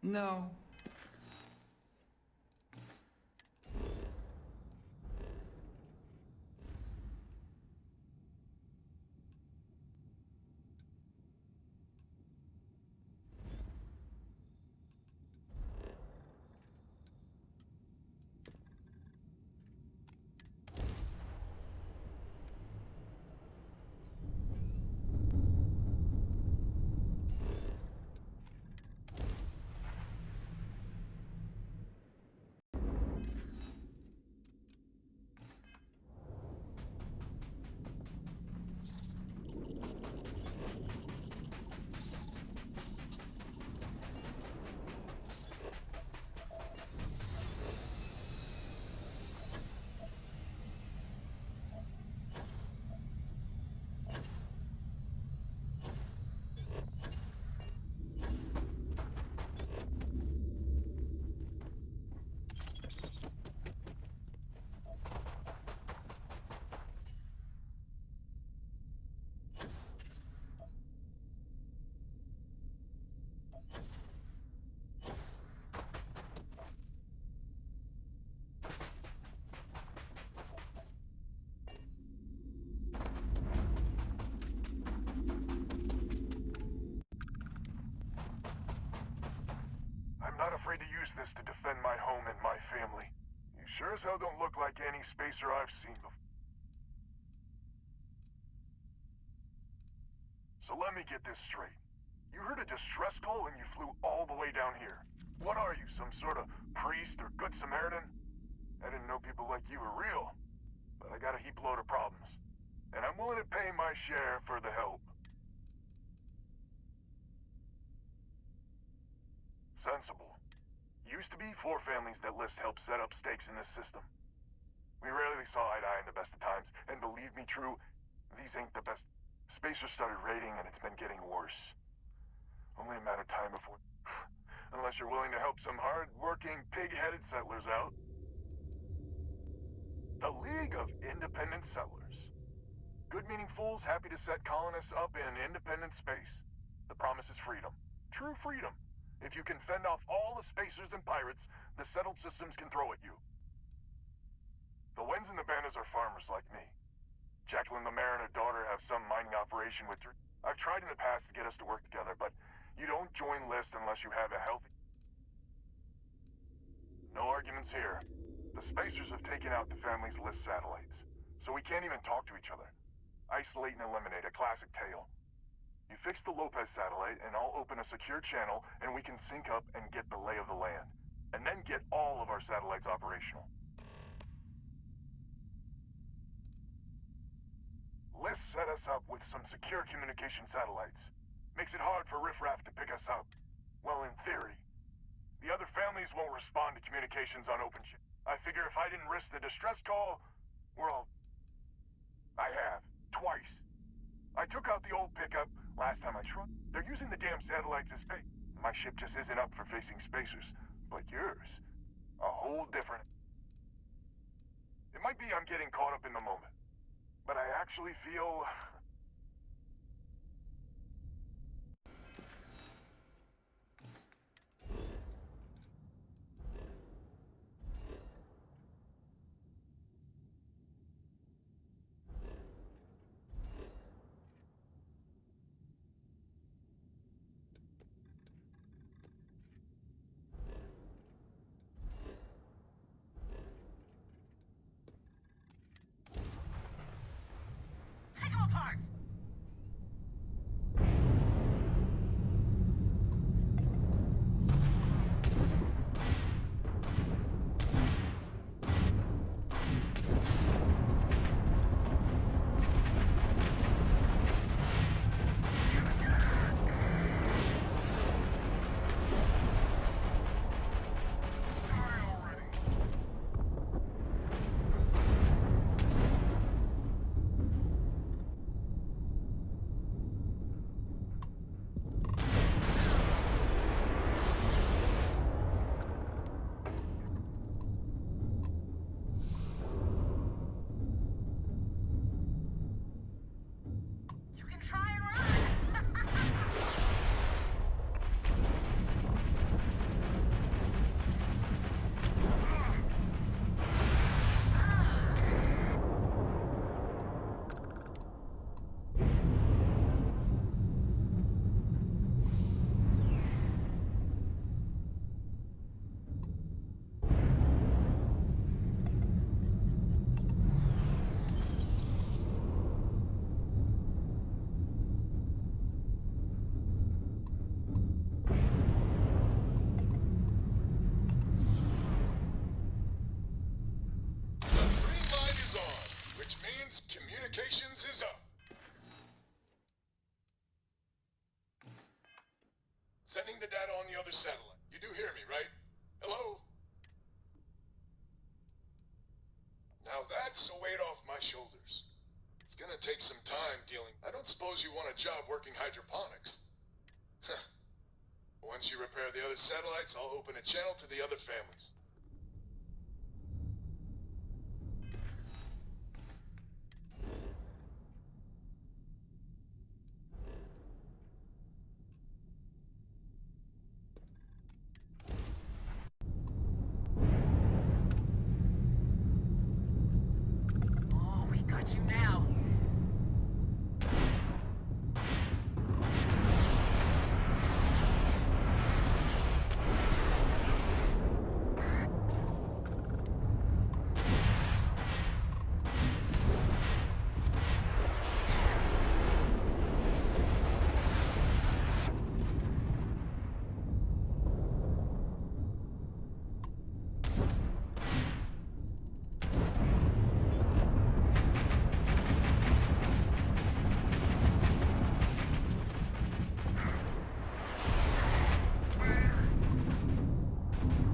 No. I'm not afraid to use this to defend my home and my family. You sure as hell don't look like any spacer I've seen before. So let me get this straight. You heard a distress call and you flew all the way down here. What are you, some sort of priest or good Samaritan? I didn't know people like you were real, but I got a heap load of problems. And I'm willing to pay my share for the help. Sensible. Used to be 4 families that list help set up stakes in this system. We rarely saw eye to eye in the best of times, and believe me true, these ain't the best. Spacers started raiding and it's been getting worse. Only a matter of time before... Unless you're willing to help some hard-working, pig-headed settlers out. The League of Independent Settlers. Good-meaning fools happy to set colonists up in independent space. The promise is freedom. True freedom. If you can fend off all the spacers and pirates the settled systems can throw at you. The Wens and the Bandas are farmers like me. Jacquelyn, Lemaire, and her daughter have some mining operation with... I've tried in the past to get us to work together, but you don't join list unless you have a healthy... No arguments here. The spacers have taken out the family's list satellites, so we can't even talk to each other. Isolate and eliminate, a classic tale. You fix the Lopez satellite, and I'll open a secure channel, and we can sync up and get the lay of the land. And then get all of our satellites operational. List set us up with some secure communication satellites. Makes it hard for riffraff to pick us up. Well, in theory. The other families won't respond to communications on open ship. I figure if I didn't risk the distress call, well... I have. Twice. I took out the old pickup last time I tried. They're using the damn satellites as bait. My ship just isn't up for facing spacers. But yours, a whole different... It might be I'm getting caught up in the moment. But I actually feel... Take them apart! Sending the data on the other satellite. You do hear me, right? Hello? Now that's a weight off my shoulders. It's gonna take some time dealing. I don't suppose you want a job working hydroponics. Once you repair the other satellites, I'll open a channel to the other families. Oh, we got you now.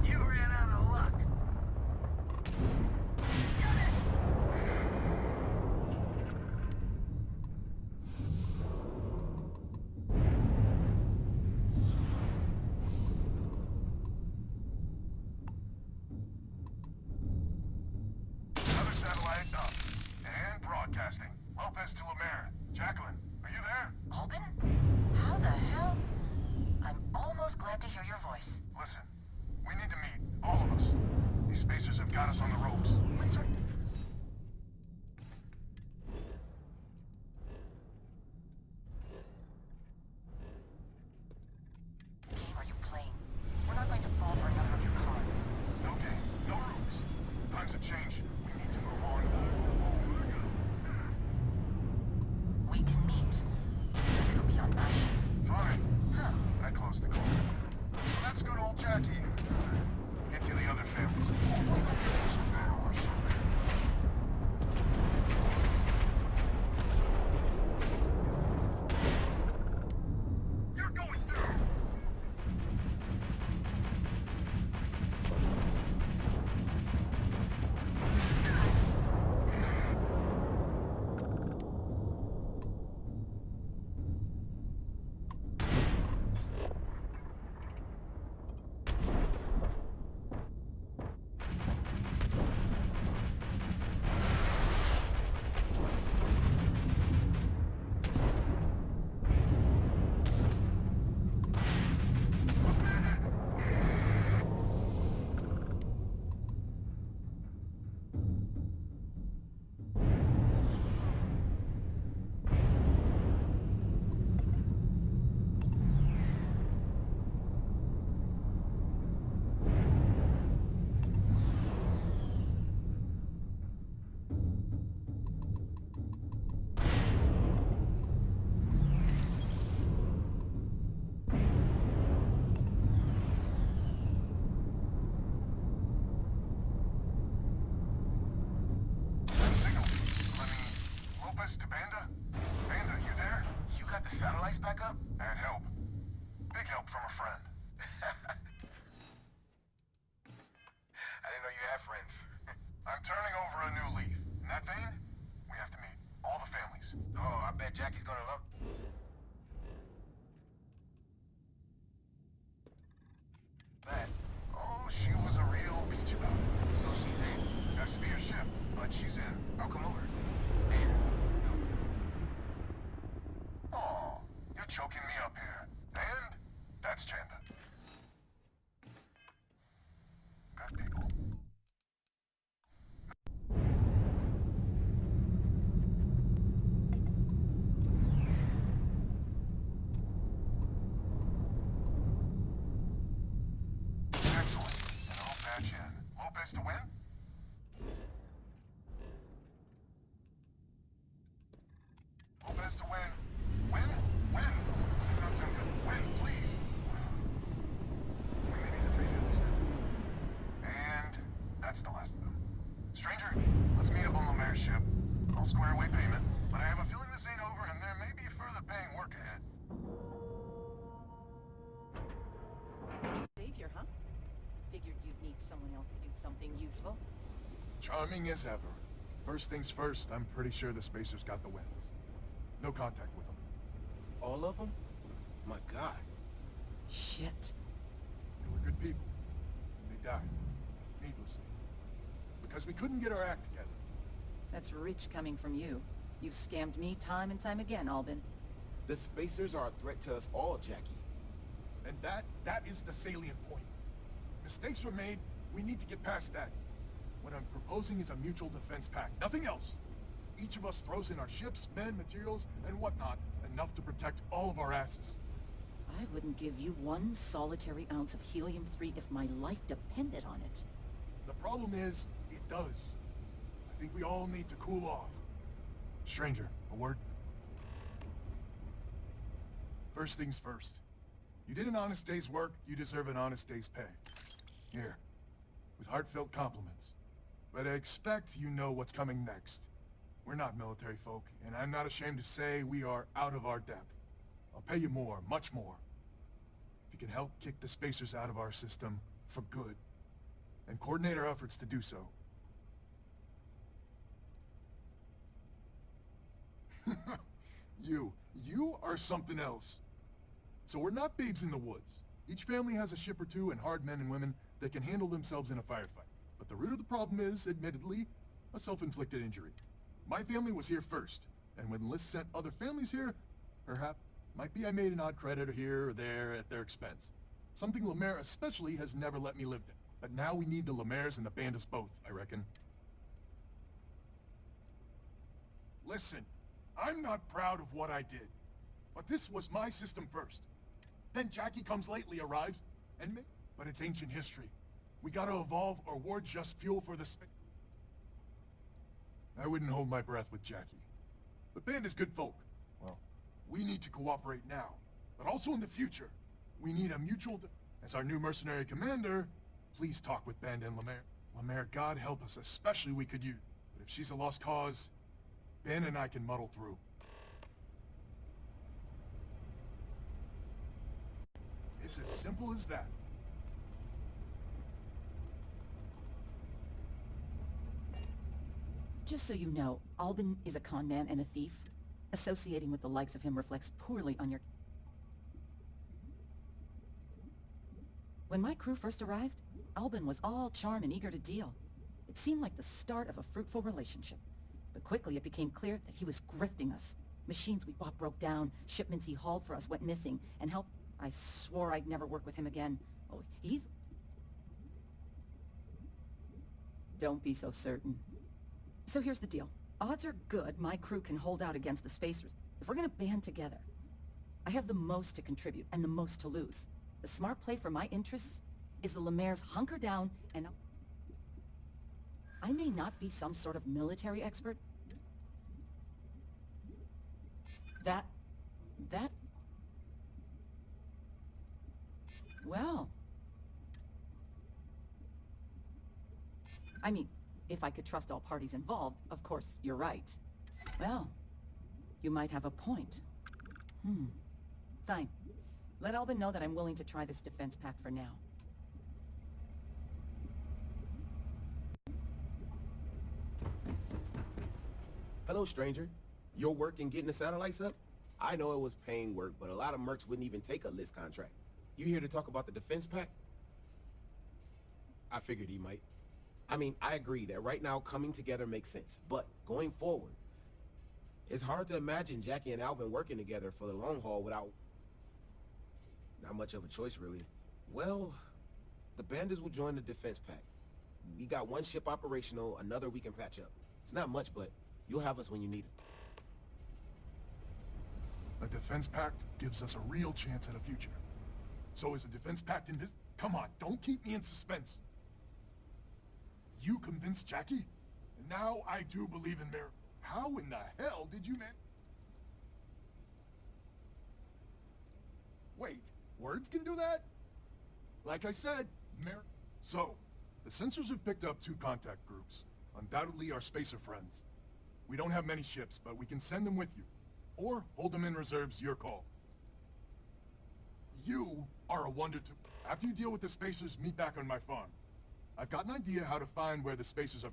You ran out of luck. Got it! Another satellite up. And broadcasting. Lopez to Lemaire. Jacquelyn, are you there? Alban? How the hell? I'm almost glad to hear your voice. Listen, we need to meet. All of us. These spacers have got us on the ropes. What sort... game are you playing? We're not going to fall for another of your cons. No game, no rules. Times have changed. We need to move on. We can meet. It'll be on my ship. Fine. Huh. I closed the call. So that's good old Jackie. Get to the other families. You're going through! Lopez to Banda? Banda, you there? You got the satellites back up? And help. Big help from a friend. I didn't know you had friends. I'm turning over a new leaf. In that vein, we have to meet all the families. Oh, I bet Jackie's gonna love... that. Oh, she was a real peach about it. So she's in. Has to be her ship, but she's in. I'll come over. And... oh, you're choking me up here. And that's Chanda. Good people. Excellent. And I'll patch in. Lopez to win? Lopez to win. Win? Win! Not so good. Win, please. We may be defeated instead. And that's the last of them. Stranger, let's meet up on Lemaire's ship. I'll square away payment, but I have a feeling this ain't over and there may be further paying work ahead. need someone else to do something useful. Charming as ever. First things first, I'm pretty sure the Spacers got the wins. No contact with them. All of them? My God. Shit. They were good people. And they died. Needlessly. Because we couldn't get our act together. That's rich coming from you. You've scammed me time and time again, Alban. The Spacers are a threat to us all, Jackie. And that is the salient point. Mistakes were made, we need to get past that. What I'm proposing is a mutual defense pact, nothing else. Each of us throws in our ships, men, materials, and whatnot, enough to protect all of our asses. I wouldn't give you one solitary ounce of helium-3 if my life depended on it. The problem is, it does. I think we all need to cool off. Stranger, a word? First things first. You did an honest day's work, you deserve an honest day's pay. Here, with heartfelt compliments. But I expect you know what's coming next. We're not military folk, and I'm not ashamed to say we are out of our depth. I'll pay you more, much more. If you can help kick the Spacers out of our system for good, and coordinate our efforts to do so. You are something else. So we're not babes in the woods. Each family has a ship or two and hard men and women that can handle themselves in a firefight. But the root of the problem is, admittedly, a self-inflicted injury. My family was here first, and when Liz sent other families here, perhaps, might be I made an odd credit here or there at their expense. Something Lemaire especially has never let me live in. But now we need the Lemaires and the Bandas both, I reckon. Listen, I'm not proud of what I did, but this was my system first. Then Jackie comes lately, arrives, and but it's ancient history. We gotta evolve or we're just fuel for the I wouldn't hold my breath with Jackie. But Banda's good folk. Well, we need to cooperate now, but also in the future. We need a mutual As our new mercenary commander, please talk with Banda and Lemaire. Lemaire, God help us, especially we could use. But if she's a lost cause, Ben and I can muddle through. It's as simple as that. Just so you know, Alban is a con man and a thief. Associating with the likes of him reflects poorly on your... When my crew first arrived, Alban was all charm and eager to deal. It seemed like the start of a fruitful relationship. But quickly it became clear that he was grifting us. Machines we bought broke down, shipments he hauled for us went missing, and help... I swore I'd never work with him again. Oh, he's... Don't be so certain. So here's the deal. Odds are good my crew can hold out against the Spacers. If we're gonna band together, I have the most to contribute and the most to lose. The smart play for my interests is the Lemaire's hunker down and... I may not be some sort of military expert. That... Well... I mean, if I could trust all parties involved, of course, you're right. Well, you might have a point. Fine. Let Alban know that I'm willing to try this defense pact for now. Hello, stranger. Your work in getting the satellites up? I know it was paying work, but a lot of mercs wouldn't even take a list contract. You here to talk about the defense pact? I figured he might. I mean, I agree that right now coming together makes sense, but going forward, it's hard to imagine Jackie and Alban working together for the long haul without... not much of a choice, really. Well, the Bandas will join the defense pact. We got one ship operational, another we can patch up. It's not much, but you'll have us when you need it. A defense pact gives us a real chance at a future. So is a defense pact in this... Come on, don't keep me in suspense. You convinced Jackie? And now I do believe in Mary. How in the hell did you man... Wait, words can do that? Like I said, Mary... So, the sensors have picked up 2 contact groups. Undoubtedly our spacer friends. We don't have many ships, but we can send them with you. Or hold them in reserves, your call. You are a wonder to... After you deal with the Spacers, meet back on my farm. I've got an idea how to find where the spacers are.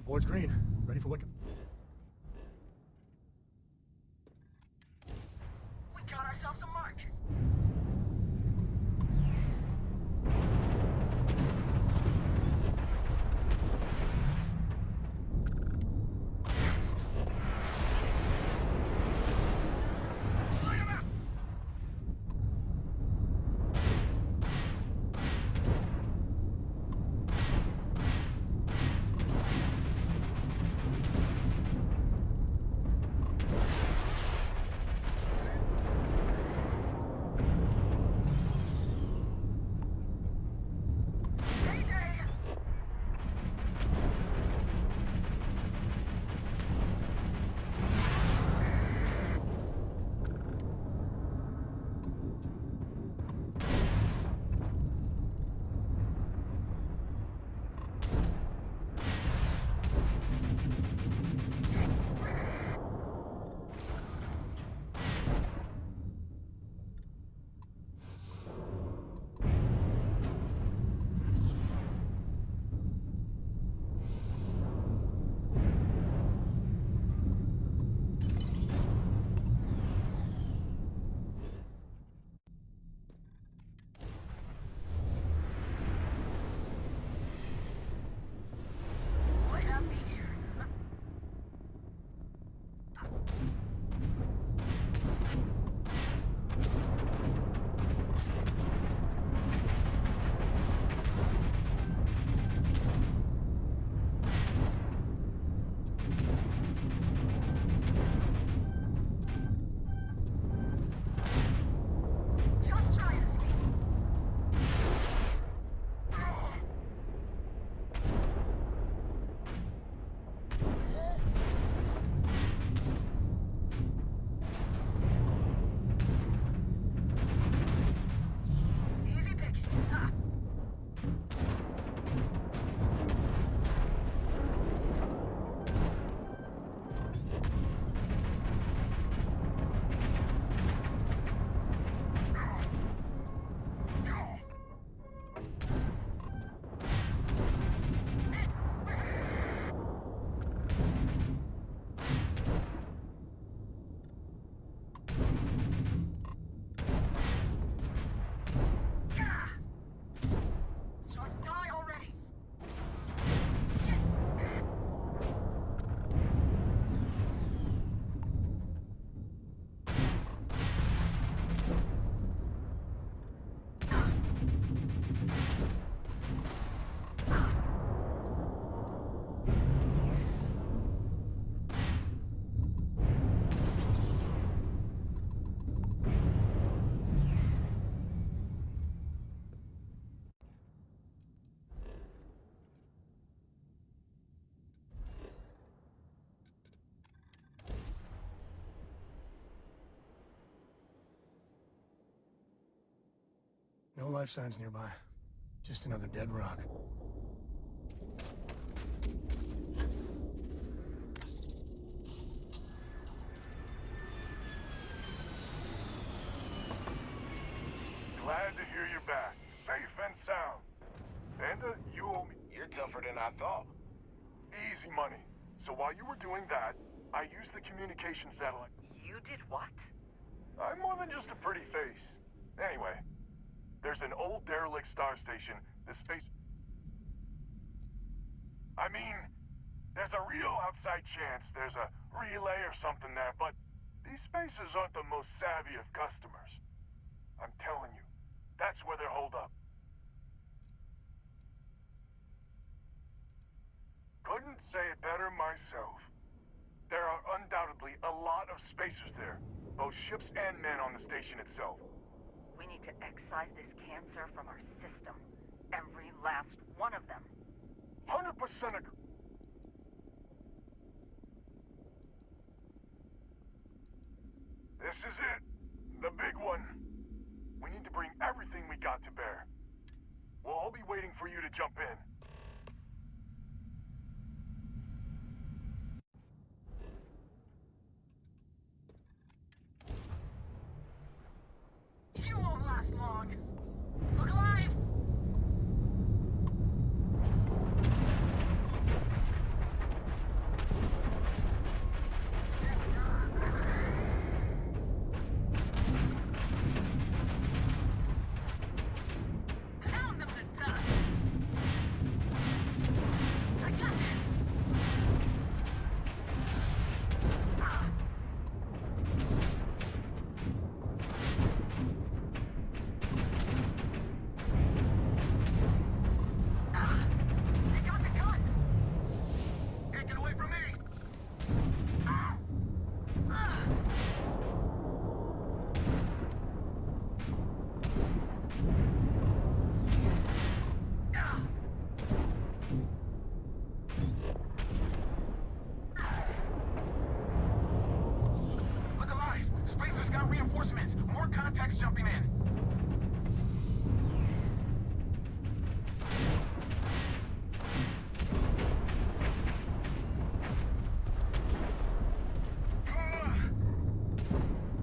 Board's green. Ready for what? We got ourselves a mark. No life signs nearby. Just another dead rock. Glad to hear you're back, safe and sound. Banda, you owe me. You're tougher than I thought. Easy money. So while you were doing that, I used the communication satellite. You did what? I'm more than just a pretty face. Anyway, there's an old derelict star station, the space... I mean, there's a real outside chance there's a relay or something there, but these spacers aren't the most savvy of customers. I'm telling you, that's where they're holed up. Couldn't say it better myself. There are undoubtedly a lot of spacers there, both ships and men on the station itself. We need to excise this cancer from our system. Every last one of them. 100% agree. This is it. The big one. We need to bring everything we got to bear. We'll all be waiting for you to jump in. You won't last long. Look alive! Pound them to dust! I got this! They got the gun! Can't get away from me! Look alive! Spacer's got reinforcements! More contacts jumping in!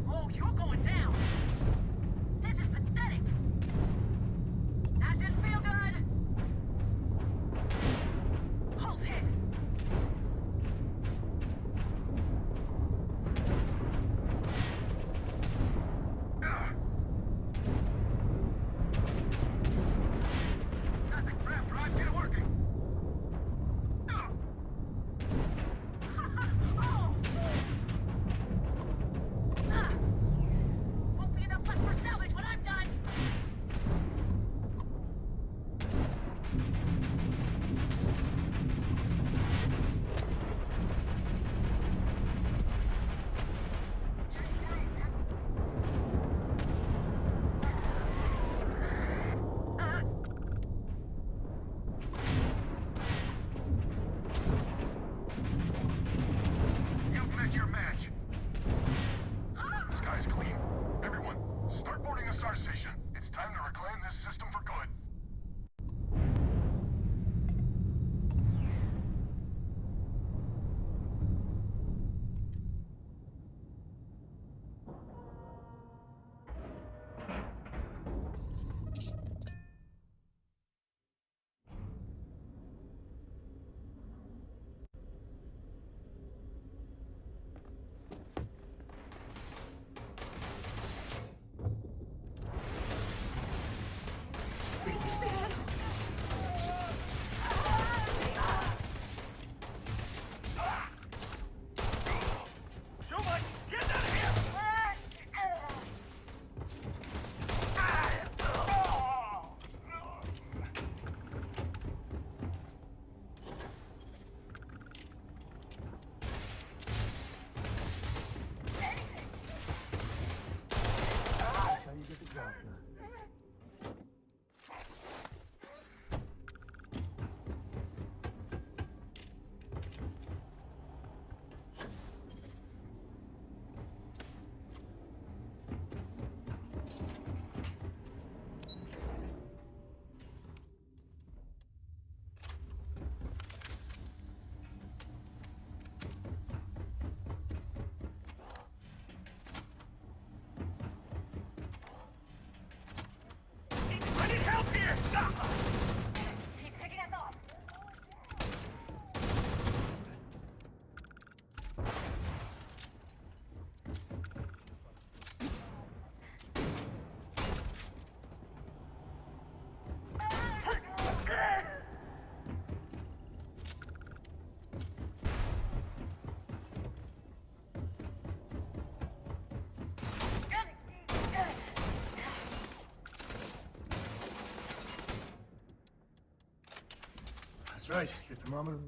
Oh, you're going down! This is pathetic! That didn't feel good! Hold it! Got the crap drive, get it working! Oh! Won't be enough left for salvage when I'm done! You've met your match. The sky's clean. Everyone, start boarding the Star Station. It's time to reclaim this system for good. He's picking us off! That's right. Your thermometer.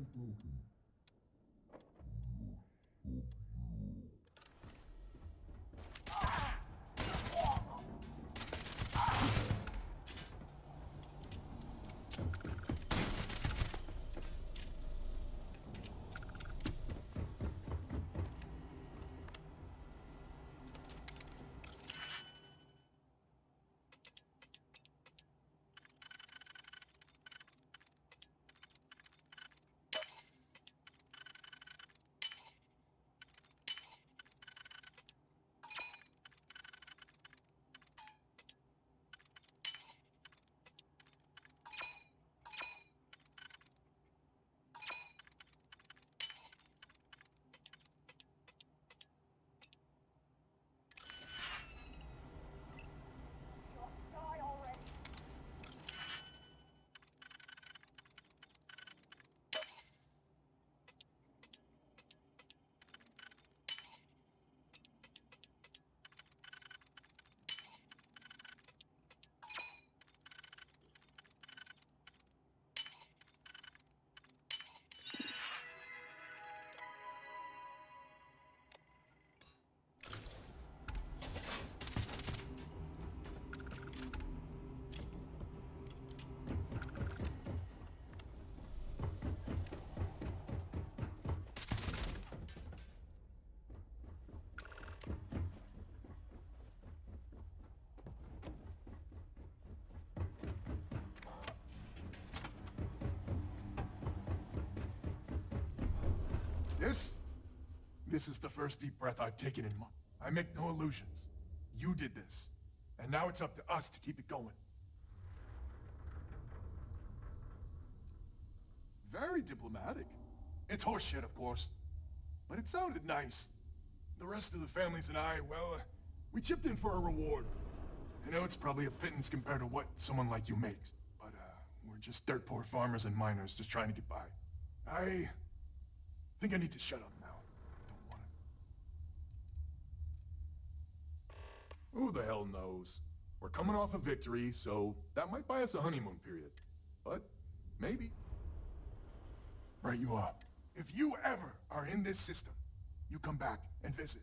This is the first deep breath I've taken in months. I make no illusions. You did this. And now it's up to us to keep it going. Very diplomatic. It's horseshit, of course. But it sounded nice. The rest of the families and I, well, we chipped in for a reward. I know it's probably a pittance compared to what someone like you makes. But, we're just dirt poor farmers and miners just trying to get by. I think I need to shut up now. Don't want to. Who the hell knows? We're coming off a victory, so that might buy us a honeymoon period. But, maybe. Right you are. If you ever are in this system, you come back and visit.